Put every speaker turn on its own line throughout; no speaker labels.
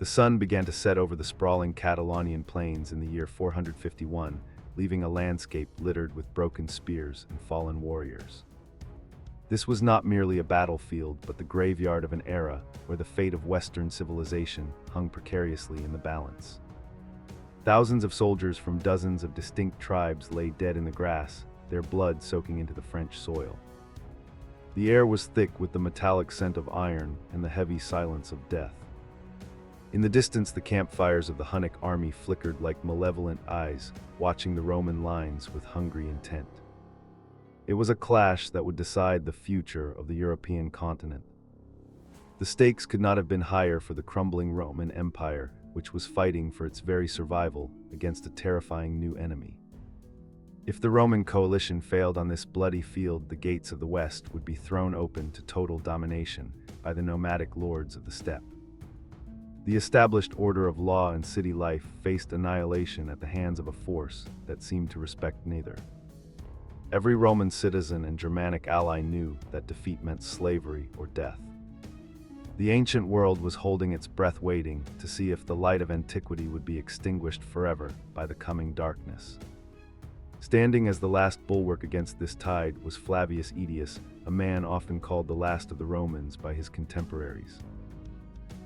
The sun began to set over the sprawling Catalonian plains in the year 451, leaving a landscape littered with broken spears and fallen warriors. This was not merely a battlefield, but the graveyard of an era where the fate of Western civilization hung precariously in the balance. Thousands of soldiers from dozens of distinct tribes lay dead in the grass, their blood soaking into the French soil. The air was thick with the metallic scent of iron and the heavy silence of death. In the distance, the campfires of the Hunnic army flickered like malevolent eyes, watching the Roman lines with hungry intent. It was a clash that would decide the future of the European continent. The stakes could not have been higher for the crumbling Roman Empire, which was fighting for its very survival against a terrifying new enemy. If the Roman coalition failed on this bloody field, the gates of the West would be thrown open to total domination by the nomadic lords of the steppe. The established order of law and city life faced annihilation at the hands of a force that seemed to respect neither. Every Roman citizen and Germanic ally knew that defeat meant slavery or death. The ancient world was holding its breath, waiting to see if the light of antiquity would be extinguished forever by the coming darkness. Standing as the last bulwark against this tide was Flavius Aetius, a man often called the last of the Romans by his contemporaries.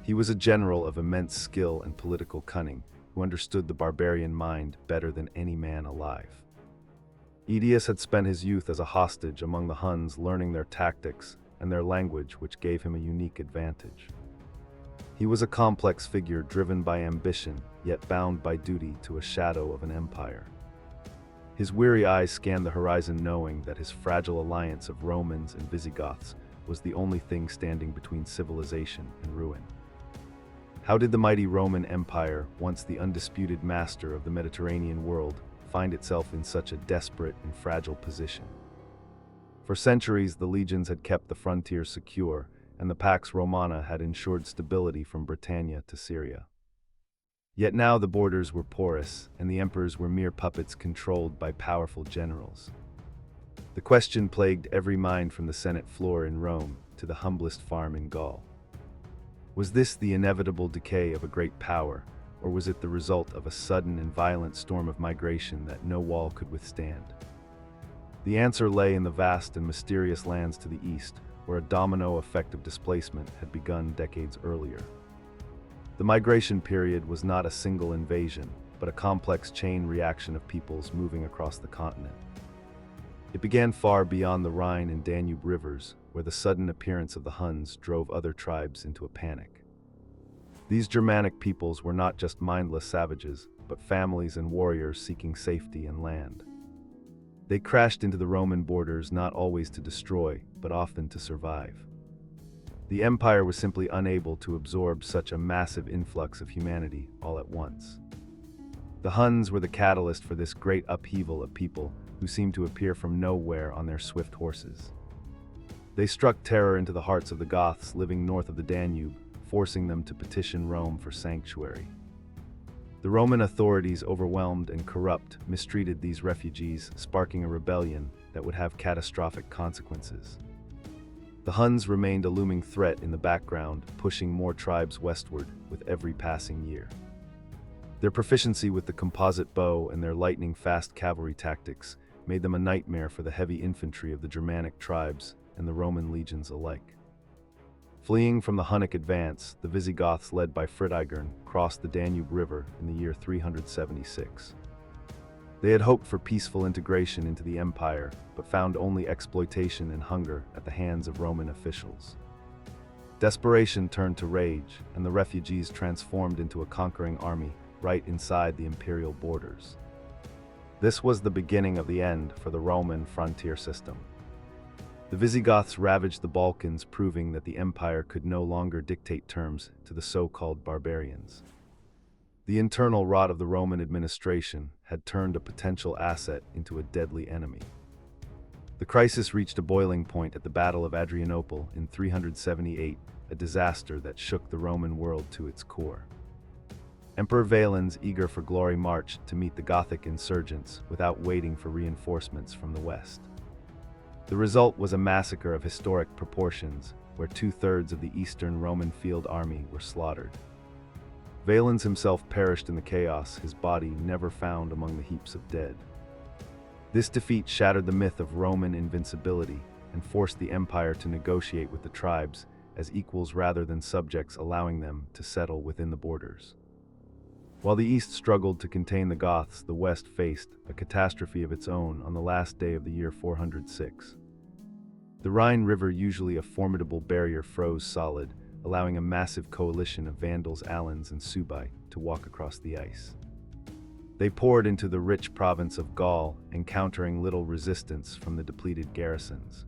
He was a general of immense skill and political cunning, who understood the barbarian mind better than any man alive. Aetius had spent his youth as a hostage among the Huns, learning their tactics and their language, which gave him a unique advantage. He was a complex figure driven by ambition, yet bound by duty to a shadow of an empire. His weary eyes scanned the horizon, knowing that his fragile alliance of Romans and Visigoths was the only thing standing between civilization and ruin. How did the mighty Roman Empire, once the undisputed master of the Mediterranean world, find itself in such a desperate and fragile position? For centuries, the legions had kept the frontiers secure, and the Pax Romana had ensured stability from Britannia to Syria. Yet now the borders were porous, and the emperors were mere puppets controlled by powerful generals. The question plagued every mind, from the Senate floor in Rome to the humblest farm in Gaul. Was this the inevitable decay of a great power, or was it the result of a sudden and violent storm of migration that no wall could withstand? The answer lay in the vast and mysterious lands to the east, where a domino effect of displacement had begun decades earlier. The migration period was not a single invasion, but a complex chain reaction of peoples moving across the continent. It began far beyond the Rhine and Danube rivers, where the sudden appearance of the Huns drove other tribes into a panic. These Germanic peoples were not just mindless savages, but families and warriors seeking safety and land. They crashed into the Roman borders, not always to destroy, but often to survive. The empire was simply unable to absorb such a massive influx of humanity all at once. The Huns were the catalyst for this great upheaval of people who seemed to appear from nowhere on their swift horses. They struck terror into the hearts of the Goths living north of the Danube, forcing them to petition Rome for sanctuary. The Roman authorities, overwhelmed and corrupt, mistreated these refugees, sparking a rebellion that would have catastrophic consequences. The Huns remained a looming threat in the background, pushing more tribes westward with every passing year. Their proficiency with the composite bow and their lightning-fast cavalry tactics made them a nightmare for the heavy infantry of the Germanic tribes and the Roman legions alike. Fleeing from the Hunnic advance, the Visigoths, led by Fritigern, crossed the Danube River in the year 376. They had hoped for peaceful integration into the empire, but found only exploitation and hunger at the hands of Roman officials. Desperation turned to rage, and the refugees transformed into a conquering army right inside the imperial borders. This was the beginning of the end for the Roman frontier system. The Visigoths ravaged the Balkans, proving that the empire could no longer dictate terms to the so-called barbarians. The internal rot of the Roman administration had turned a potential asset into a deadly enemy. The crisis reached a boiling point at the Battle of Adrianople in 378, a disaster that shook the Roman world to its core. Emperor Valens, eager for glory, marched to meet the Gothic insurgents without waiting for reinforcements from the west. The result was a massacre of historic proportions, where 2/3 of the Eastern Roman field army were slaughtered. Valens himself perished in the chaos, his body never found among the heaps of dead. This defeat shattered the myth of Roman invincibility and forced the empire to negotiate with the tribes as equals rather than subjects, allowing them to settle within the borders. While the East struggled to contain the Goths, the West faced a catastrophe of its own on the last day of the year 406. The Rhine River, usually a formidable barrier, froze solid, allowing a massive coalition of Vandals, Alans, and Suebi to walk across the ice. They poured into the rich province of Gaul, encountering little resistance from the depleted garrisons.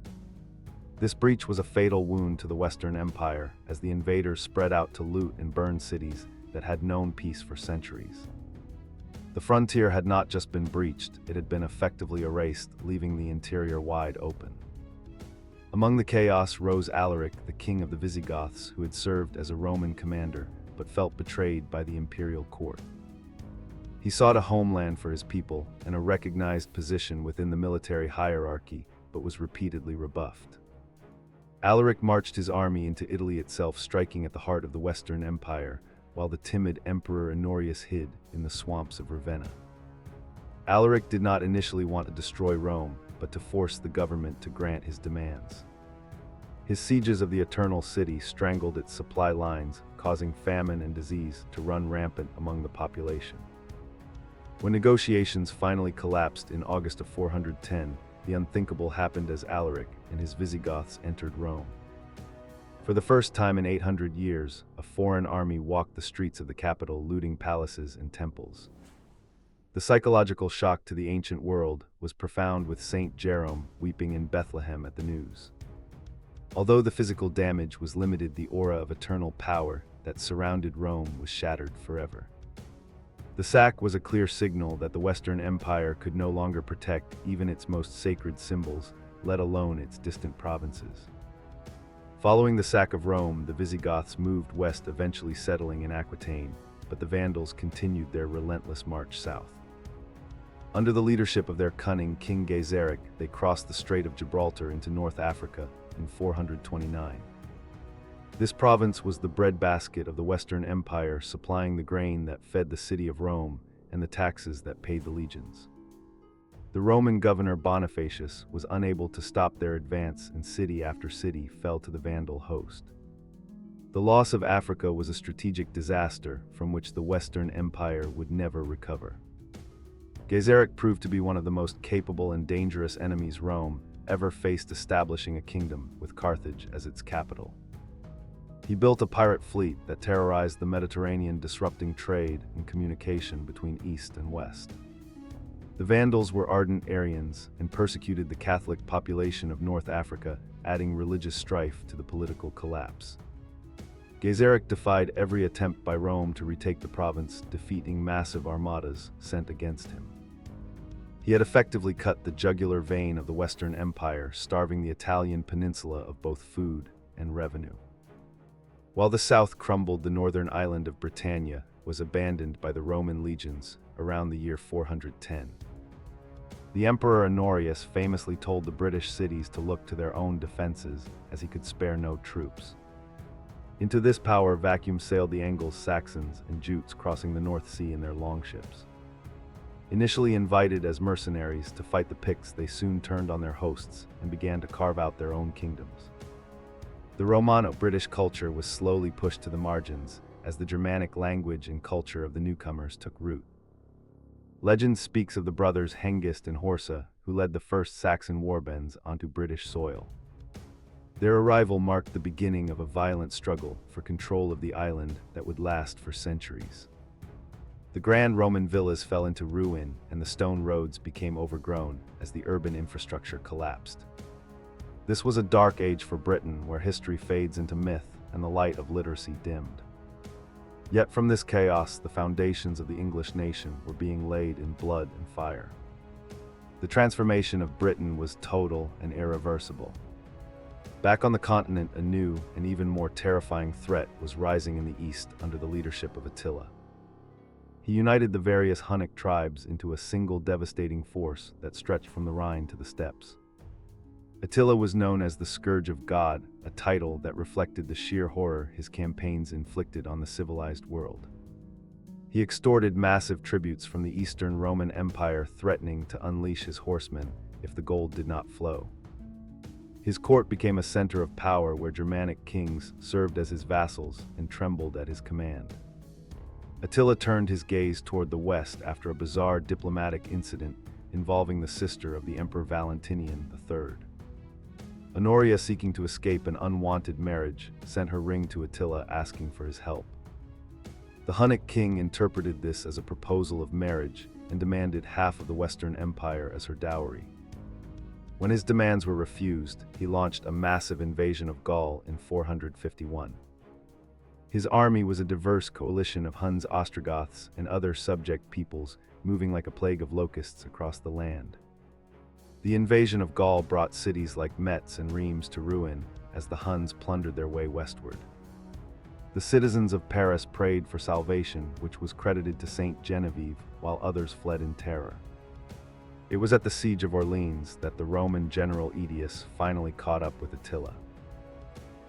This breach was a fatal wound to the Western Empire, as the invaders spread out to loot and burn cities that had known peace for centuries. The frontier had not just been breached, it had been effectively erased, leaving the interior wide open. Among the chaos rose Alaric, the king of the Visigoths, who had served as a Roman commander, but felt betrayed by the imperial court. He sought a homeland for his people and a recognized position within the military hierarchy, but was repeatedly rebuffed. Alaric marched his army into Italy itself, striking at the heart of the Western Empire, while the timid Emperor Honorius hid in the swamps of Ravenna. Alaric did not initially want to destroy Rome, but to force the government to grant his demands. His sieges of the Eternal City strangled its supply lines, causing famine and disease to run rampant among the population. When negotiations finally collapsed in August of 410, the unthinkable happened as Alaric and his Visigoths entered Rome. For the first time in 800 years, a foreign army walked the streets of the capital, looting palaces and temples. The psychological shock to the ancient world was profound, with Saint Jerome weeping in Bethlehem at the news. Although the physical damage was limited, the aura of eternal power that surrounded Rome was shattered forever. The sack was a clear signal that the Western Empire could no longer protect even its most sacred symbols, let alone its distant provinces. Following the sack of Rome, the Visigoths moved west, eventually settling in Aquitaine, but the Vandals continued their relentless march south. Under the leadership of their cunning King Gaiseric, they crossed the Strait of Gibraltar into North Africa in 429. This province was the breadbasket of the Western Empire, supplying the grain that fed the city of Rome and the taxes that paid the legions. The Roman governor Bonifacius was unable to stop their advance, and city after city fell to the Vandal host. The loss of Africa was a strategic disaster from which the Western Empire would never recover. Gaiseric proved to be one of the most capable and dangerous enemies Rome ever faced, establishing a kingdom with Carthage as its capital. He built a pirate fleet that terrorized the Mediterranean, disrupting trade and communication between East and West. The Vandals were ardent Arians and persecuted the Catholic population of North Africa, adding religious strife to the political collapse. Gaiseric defied every attempt by Rome to retake the province, defeating massive armadas sent against him. He had effectively cut the jugular vein of the Western Empire, starving the Italian peninsula of both food and revenue. While the south crumbled, the northern island of Britannia was abandoned by the Roman legions around the year 410. The Emperor Honorius famously told the British cities to look to their own defenses, as he could spare no troops. Into this power vacuum sailed the Anglo-Saxons and Jutes, crossing the North Sea in their longships. Initially invited as mercenaries to fight the Picts, they soon turned on their hosts and began to carve out their own kingdoms. The Romano-British culture was slowly pushed to the margins as the Germanic language and culture of the newcomers took root. Legend speaks of the brothers Hengist and Horsa, who led the first Saxon warbands onto British soil. Their arrival marked the beginning of a violent struggle for control of the island that would last for centuries. The grand Roman villas fell into ruin, and the stone roads became overgrown as the urban infrastructure collapsed. This was a dark age for Britain, where history fades into myth and the light of literacy dimmed. Yet from this chaos, the foundations of the English nation were being laid in blood and fire. The transformation of Britain was total and irreversible. Back on the continent, a new and even more terrifying threat was rising in the east under the leadership of Attila. He united the various Hunnic tribes into a single devastating force that stretched from the Rhine to the steppes. Attila was known as the Scourge of God, a title that reflected the sheer horror his campaigns inflicted on the civilized world. He extorted massive tributes from the Eastern Roman Empire, threatening to unleash his horsemen if the gold did not flow. His court became a center of power where Germanic kings served as his vassals and trembled at his command. Attila turned his gaze toward the west after a bizarre diplomatic incident involving the sister of the Emperor Valentinian III. Honoria, seeking to escape an unwanted marriage, sent her ring to Attila asking for his help. The Hunnic king interpreted this as a proposal of marriage and demanded half of the Western Empire as her dowry. When his demands were refused, he launched a massive invasion of Gaul in 451. His army was a diverse coalition of Huns, Ostrogoths, and other subject peoples, moving like a plague of locusts across the land. The invasion of Gaul brought cities like Metz and Reims to ruin as the Huns plundered their way westward. The citizens of Paris prayed for salvation, which was credited to Saint Genevieve, while others fled in terror. It was at the siege of Orleans that the Roman general Aetius finally caught up with Attila.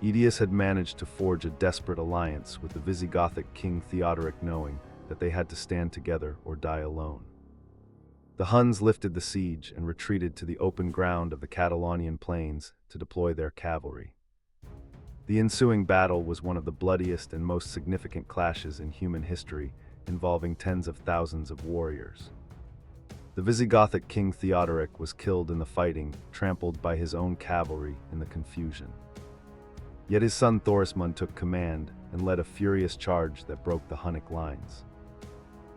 Aetius had managed to forge a desperate alliance with the Visigothic king Theodoric, knowing that they had to stand together or die alone. The Huns lifted the siege and retreated to the open ground of the Catalonian plains to deploy their cavalry. The ensuing battle was one of the bloodiest and most significant clashes in human history, involving tens of thousands of warriors. The Visigothic king Theodoric was killed in the fighting, trampled by his own cavalry in the confusion. Yet his son Thorismund took command and led a furious charge that broke the Hunnic lines.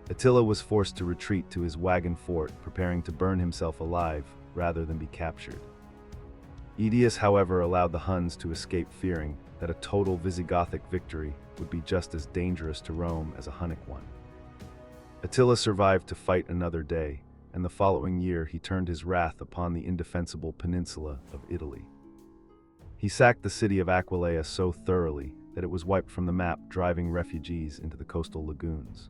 Attila was forced to retreat to his wagon fort, preparing to burn himself alive rather than be captured. Aetius, however, allowed the Huns to escape, fearing that a total Visigothic victory would be just as dangerous to Rome as a Hunnic one. Attila survived to fight another day, and the following year he turned his wrath upon the indefensible peninsula of Italy. He sacked the city of Aquileia so thoroughly that it was wiped from the map, driving refugees into the coastal lagoons.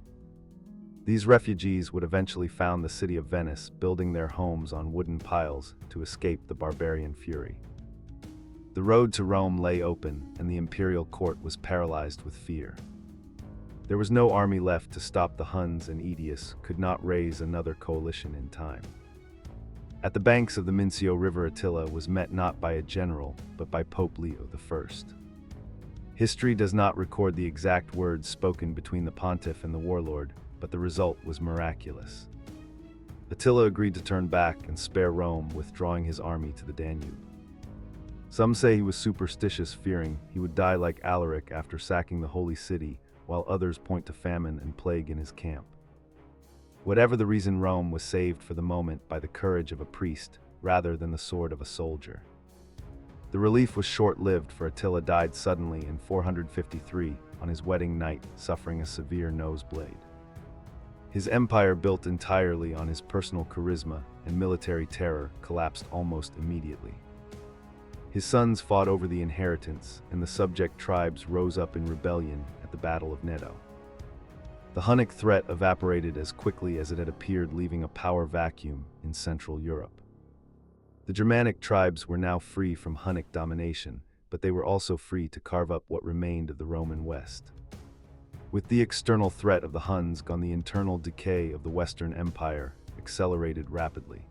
These refugees would eventually found the city of Venice, building their homes on wooden piles to escape the barbarian fury. The road to Rome lay open, and the imperial court was paralyzed with fear. There was no army left to stop the Huns, and Aetius could not raise another coalition in time. At the banks of the Mincio River, Attila was met not by a general, but by Pope Leo I. History does not record the exact words spoken between the pontiff and the warlord, but the result was miraculous. Attila agreed to turn back and spare Rome, withdrawing his army to the Danube. Some say he was superstitious, fearing he would die like Alaric after sacking the holy city, while others point to famine and plague in his camp. Whatever the reason, Rome was saved for the moment by the courage of a priest rather than the sword of a soldier. The relief was short-lived, for Attila died suddenly in 453 on his wedding night, suffering a severe nosebleed. His empire, built entirely on his personal charisma and military terror, collapsed almost immediately. His sons fought over the inheritance, and the subject tribes rose up in rebellion at the Battle of Netto. The Hunnic threat evaporated as quickly as it had appeared, leaving a power vacuum in Central Europe. The Germanic tribes were now free from Hunnic domination, but they were also free to carve up what remained of the Roman West. With the external threat of the Huns gone, the internal decay of the Western Empire accelerated rapidly.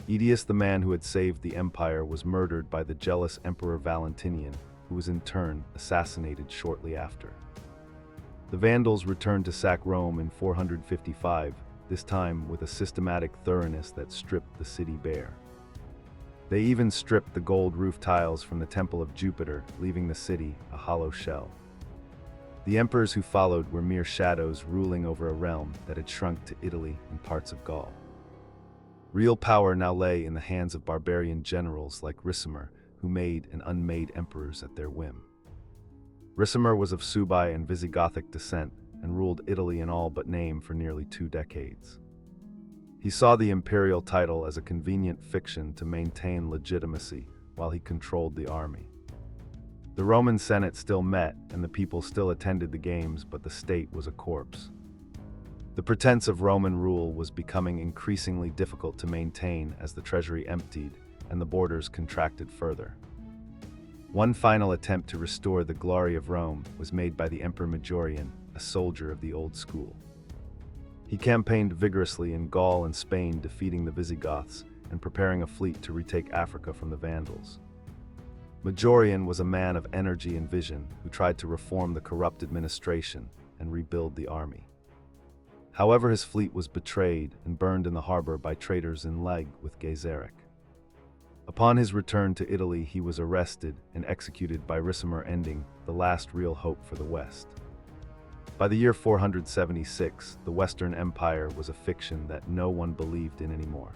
Aetius, the man who had saved the empire, was murdered by the jealous Emperor Valentinian, who was in turn assassinated shortly after. The Vandals returned to sack Rome in 455, this time with a systematic thoroughness that stripped the city bare. They even stripped the gold roof tiles from the Temple of Jupiter, leaving the city a hollow shell. The emperors who followed were mere shadows, ruling over a realm that had shrunk to Italy and parts of Gaul. Real power now lay in the hands of barbarian generals like Ricimer, who made and unmade emperors at their whim. Ricimer was of Suebi and Visigothic descent and ruled Italy in all but name for nearly 2 decades. He saw the imperial title as a convenient fiction to maintain legitimacy while he controlled the army. The Roman Senate still met and the people still attended the games, but the state was a corpse. The pretense of Roman rule was becoming increasingly difficult to maintain as the treasury emptied and the borders contracted further. One final attempt to restore the glory of Rome was made by the Emperor Majorian a soldier of the old school. He campaigned vigorously in Gaul and Spain, defeating the Visigoths and preparing a fleet to retake Africa from the Vandals. Majorian was a man of energy and vision who tried to reform the corrupt administration and rebuild the army. However, his fleet was betrayed and burned in the harbor by traitors in league with Gaiseric. Upon his return to Italy, he was arrested and executed by Reshaped, ending the last real hope for the West. By the year 476, the Western Empire was a fiction that no one believed in anymore.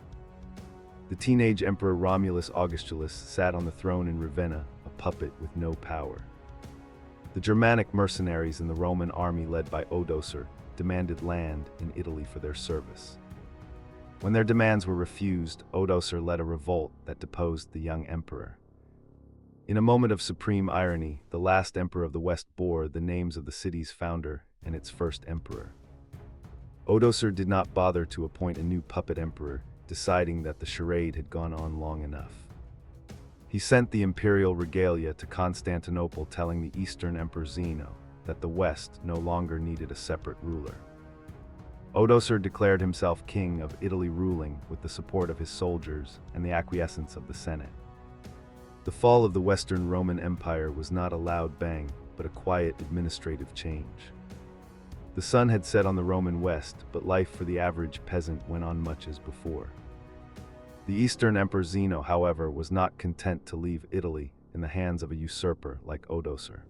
The teenage Emperor Romulus Augustulus sat on the throne in Ravenna, a puppet with no power. The Germanic mercenaries in the Roman army led by Odoacer demanded land in Italy for their service. When their demands were refused, Odoacer led a revolt that deposed the young emperor. In a moment of supreme irony, the last emperor of the West bore the names of the city's founder and its first emperor. Odoacer did not bother to appoint a new puppet emperor, deciding that the charade had gone on long enough. He sent the imperial regalia to Constantinople, telling the Eastern Emperor Zeno that the West no longer needed a separate ruler. Odoacer declared himself king of Italy, ruling with the support of his soldiers and the acquiescence of the Senate. The fall of the Western Roman Empire was not a loud bang, but a quiet administrative change. The sun had set on the Roman West, but life for the average peasant went on much as before. The Eastern Emperor Zeno, however, was not content to leave Italy in the hands of a usurper like Odoacer.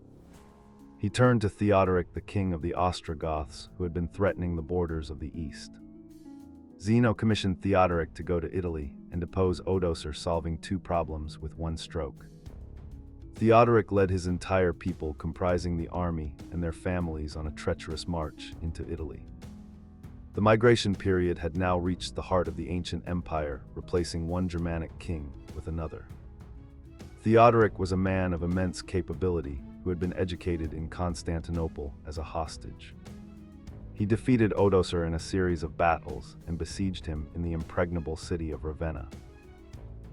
He turned to Theodoric, the king of the Ostrogoths, who had been threatening the borders of the East. Zeno commissioned Theodoric to go to Italy and depose Odoacer, solving two problems with one stroke. Theodoric led his entire people, comprising the army and their families, on a treacherous march into Italy. The migration period had now reached the heart of the ancient empire, replacing one Germanic king with another. Theodoric was a man of immense capability who had been educated in Constantinople as a hostage. He defeated Odoacer in a series of battles and besieged him in the impregnable city of Ravenna.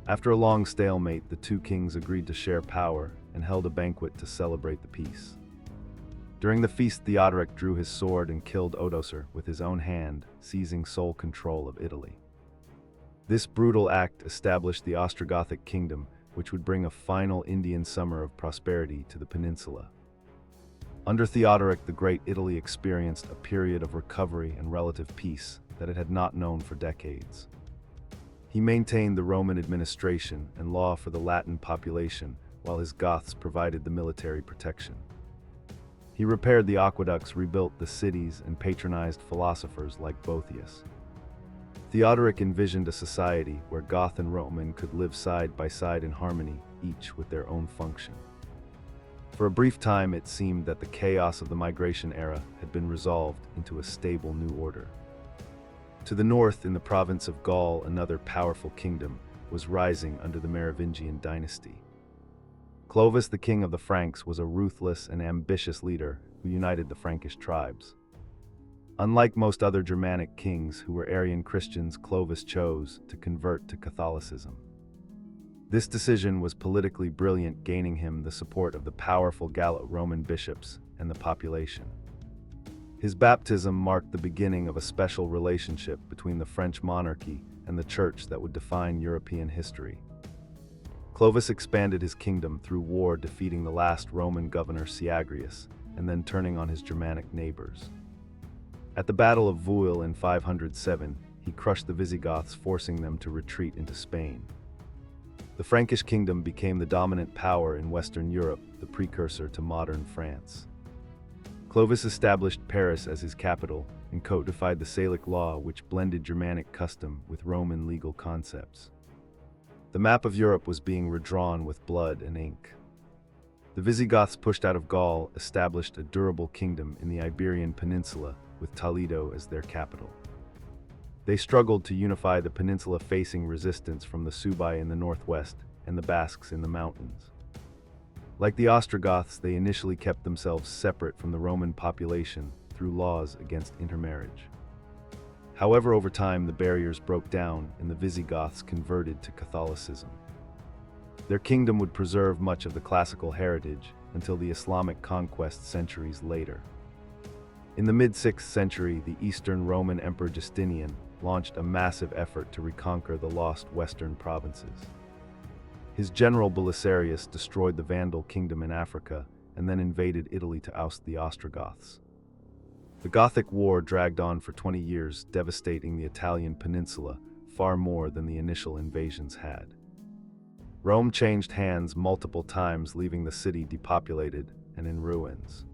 After a long stalemate, the two kings agreed to share power and held a banquet to celebrate the peace. During the feast, Theodoric drew his sword and killed Odoacer with his own hand, seizing sole control of Italy. This brutal act established the Ostrogothic kingdom, which would bring a final Indian summer of prosperity to the peninsula. Under Theodoric the Great, Italy experienced a period of recovery and relative peace that it had not known for decades. He maintained the Roman administration and law for the Latin population, while his Goths provided the military protection. He repaired the aqueducts, rebuilt the cities, and patronized philosophers like Boethius. Theodoric envisioned a society where Goth and Roman could live side by side in harmony, each with their own function. For a brief time, it seemed that the chaos of the migration era had been resolved into a stable new order. To the north, in the province of Gaul, another powerful kingdom was rising under the Merovingian dynasty. Clovis, the king of the Franks, was a ruthless and ambitious leader who united the Frankish tribes. Unlike most other Germanic kings who were Arian Christians, Clovis chose to convert to Catholicism. This decision was politically brilliant, gaining him the support of the powerful Gallo-Roman bishops and the population. His baptism marked the beginning of a special relationship between the French monarchy and the church that would define European history. Clovis expanded his kingdom through war, defeating the last Roman governor Syagrius, and then turning on his Germanic neighbors. At the Battle of Vuil in 507, he crushed the Visigoths, forcing them to retreat into Spain. The Frankish kingdom became the dominant power in Western Europe, the precursor to modern France. Clovis established Paris as his capital and codified the Salic law, which blended Germanic custom with Roman legal concepts. The map of Europe was being redrawn with blood and ink. The Visigoths, pushed out of Gaul, established a durable kingdom in the Iberian Peninsula, with Toledo as their capital. They struggled to unify the peninsula, facing resistance from the Suebi in the northwest and the Basques in the mountains. Like the Ostrogoths, they initially kept themselves separate from the Roman population through laws against intermarriage. However, over time, the barriers broke down and the Visigoths converted to Catholicism. Their kingdom would preserve much of the classical heritage until the Islamic conquest centuries later. In the mid-6th century, the Eastern Roman Emperor Justinian launched a massive effort to reconquer the lost western provinces. His general Belisarius destroyed the Vandal kingdom in Africa and then invaded Italy to oust the Ostrogoths. The Gothic War dragged on for 20 years, devastating the Italian peninsula far more than the initial invasions had. Rome changed hands multiple times, leaving the city depopulated and in ruins.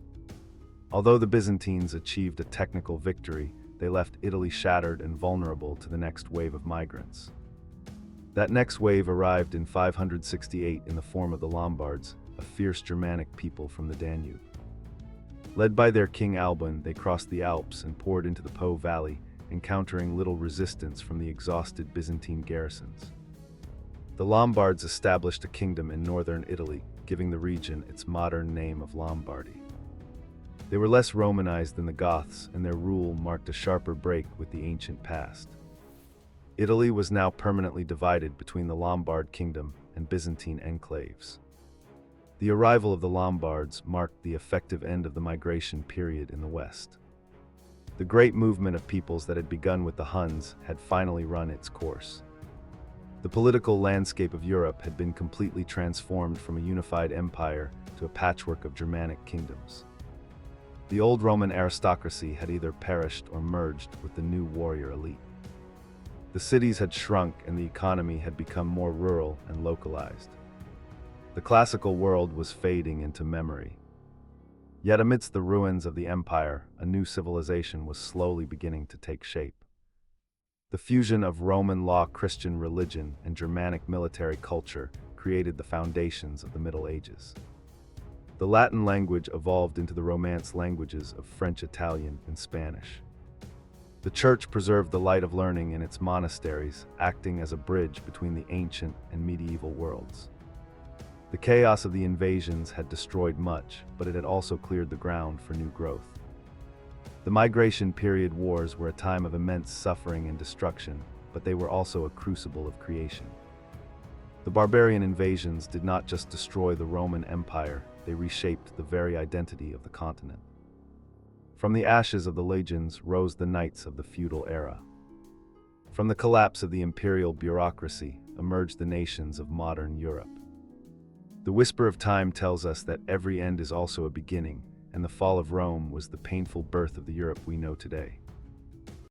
Although the Byzantines achieved a technical victory, they left Italy shattered and vulnerable to the next wave of migrants. That next wave arrived in 568 in the form of the Lombards, a fierce Germanic people from the Danube. Led by their king Alban, they crossed the Alps and poured into the Po Valley, encountering little resistance from the exhausted Byzantine garrisons. The Lombards established a kingdom in northern Italy, giving the region its modern name of Lombardy. They were less Romanized than the Goths, and their rule marked a sharper break with the ancient past. Italy was now permanently divided between the Lombard kingdom and Byzantine enclaves. The arrival of the Lombards marked the effective end of the migration period in the West. The great movement of peoples that had begun with the Huns had finally run its course. The political landscape of Europe had been completely transformed from a unified empire to a patchwork of Germanic kingdoms. The old Roman aristocracy had either perished or merged with the new warrior elite. The cities had shrunk and the economy had become more rural and localized. The classical world was fading into memory. Yet amidst the ruins of the empire, a new civilization was slowly beginning to take shape. The fusion of Roman law, Christian religion, and Germanic military culture created the foundations of the Middle Ages. The Latin language evolved into the Romance languages of French, Italian, and Spanish. The Church preserved the light of learning in its monasteries, acting as a bridge between the ancient and medieval worlds. The chaos of the invasions had destroyed much, but it had also cleared the ground for new growth. The migration period wars were a time of immense suffering and destruction, but they were also a crucible of creation. The barbarian invasions did not just destroy the Roman Empire, they reshaped the very identity of the continent. From the ashes of the legions rose the knights of the feudal era. From the collapse of the imperial bureaucracy emerged the nations of modern Europe. The whisper of time tells us that every end is also a beginning, and the fall of Rome was the painful birth of the Europe we know today.